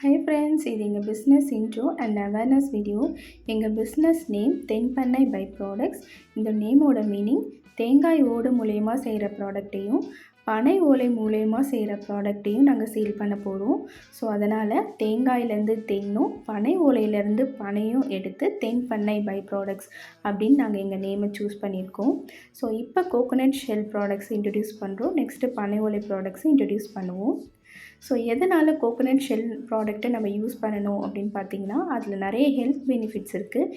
Hi friends, இது எங்கள் business intro and awareness video. எங்கள் business name Thenpennai by products. இந்த நேமோட மீனிங் தேங்காய் ஓடு மூலயமா செய்கிற ப்ராடக்டையும் பனை ஓலை மூலயமா செய்கிற ப்ராடக்டையும் நாங்கள் சேல் பண்ண போகிறோம். ஸோ அதனால் தேங்காயிலேருந்து தென்னும் பனை ஓலையிலேருந்து பனையும் எடுத்து தென்பண்ணை பை ப்ராடக்ட்ஸ் அப்படின்னு நாங்கள் எங்கள் நேமை சூஸ் பண்ணியிருக்கோம். ஸோ இப்போ கோகோனட் ஷெல் ப்ராடக்ட்ஸ் இன்ட்ரடியூஸ் பண்ணுறோம். நெக்ஸ்ட்டு பனை ஓலை ப்ராடக்ட்ஸும் இன்ட்ரடியூஸ் பண்ணுவோம். ஸோ எதனால் கோகோனட் ஷெல் ப்ராடக்ட்டை நம்ம யூஸ் பண்ணணும் அப்படின்னு பார்த்தீங்கன்னா, அதில் நிறைய ஹெல்த் பெனிஃபிட்ஸ் இருக்குது.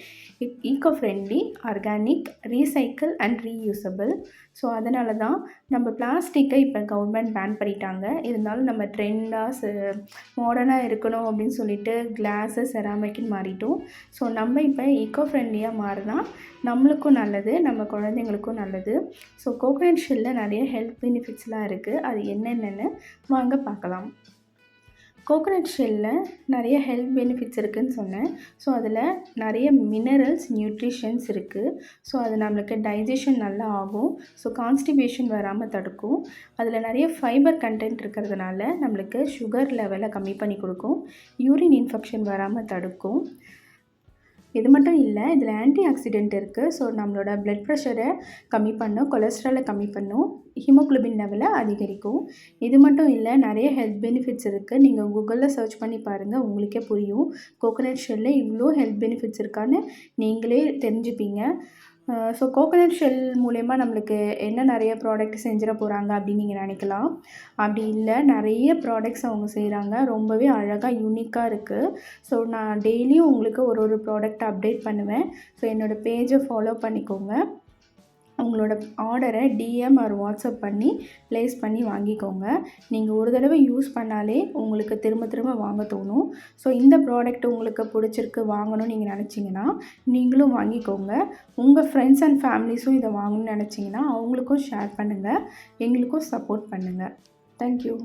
Eco friendly, organic, recycle and reusable. So அதனால தான் நம்ம பிளாஸ்டிக்கை இப்போ கவர்மெண்ட் பேன் பண்ணிட்டாங்க. இருந்தாலும் நம்ம ட்ரெண்டாக மாடர்னாக இருக்கணும் அப்படின்னு சொல்லிட்டு கிளாஸு செராமிக்னு மாறிட்டோம். ஸோ நம்ம இப்போ ஈக்கோ ஃப்ரெண்ட்லியாக மாறினா நம்மளுக்கும் நல்லது, நம்ம குழந்தைங்களுக்கும் நல்லது. ஸோ கோகோனட் ஷெல்லில் நிறைய ஹெல்த் பெனிஃபிட்ஸ்லாம் இருக்குது. அது என்னென்னு வாங்க பார்க்கலாம். கோகோனட் ஷெல்லில் நிறைய ஹெல்த் பெனிஃபிட்ஸ் இருக்குதுன்னு சொன்னேன். ஸோ அதில் நிறைய மினரல்ஸ், நியூட்ரிஷன்ஸ் இருக்குது. ஸோ அது நம்மளுக்கு டைஜஷன் நல்லா ஆகும். ஸோ கான்ஸ்டிபேஷன் வராமல் தடுக்கும். அதில் நிறைய ஃபைபர் கண்டென்ட் இருக்கிறதுனால நம்மளுக்கு சுகர் லெவலை கம்மி பண்ணி கொடுக்கும். யூரின் இன்ஃபெக்ஷன் வராமல் தடுக்கும். இது மட்டும் இல்லை, இதில் ஆன்டி ஆக்சிடென்ட் இருக்குது. ஸோ நம்மளோட பிளட் ப்ரெஷரை கம்மி பண்ணும், கொலஸ்ட்ராலை கம்மி பண்ணும், ஹீமோக்ளோபின் லெவலை அதிகரிக்கும். இது மட்டும் இல்லை, நிறைய ஹெல்த் பெனிஃபிட்ஸ் இருக்குது. நீங்கள் கூகுளில் சர்ச் பண்ணி பாருங்கள், உங்களுக்கே புரியும். கோகோனட் ஷெல்லில் இவ்வளோ ஹெல்த் பெனிஃபிட்ஸ் இருக்கான்னு நீங்களே தெரிஞ்சுப்பீங்க. ஸோ கோகோனட் ஷெல் மூலயமா நம்மளுக்கு என்ன நிறைய ப்ராடக்ட் செஞ்சிட போகிறாங்க அப்படின்னு நீங்கள் நினைக்கலாம். அப்படி இல்லை, நிறைய ப்ராடக்ட்ஸ் அவங்க செய்கிறாங்க. ரொம்பவே அழகாக யூனிக்காக இருக்குது. ஸோ நான் டெய்லியும் உங்களுக்கு ஒரு ப்ராடக்ட் அப்டேட் பண்ணுவேன். ஸோ என்னோடய பேஜை ஃபாலோ பண்ணிக்கோங்க. உங்களோட ஆர்டரை டிஎம் ஆர் வாட்ஸ்அப் பண்ணி ப்ளேஸ் பண்ணி வாங்கிக்கோங்க. நீங்கள் ஒரு தடவை யூஸ் பண்ணாலே உங்களுக்கு திரும்ப திரும்ப வாங்க தோணும். ஸோ இந்த ப்ராடக்ட் உங்களுக்கு பிடிச்சிருக்கு, வாங்கணும்னு நீங்கள் நினச்சிங்கன்னா நீங்களும் வாங்கிக்கோங்க. உங்கள் ஃப்ரெண்ட்ஸ் அண்ட் ஃபேமிலிஸும் இதை வாங்கணும்னு நினச்சிங்கன்னா அவங்களுக்கும் ஷேர் பண்ணுங்கள், எங்களுக்கும் சப்போர்ட் பண்ணுங்கள். தேங்க்யூ.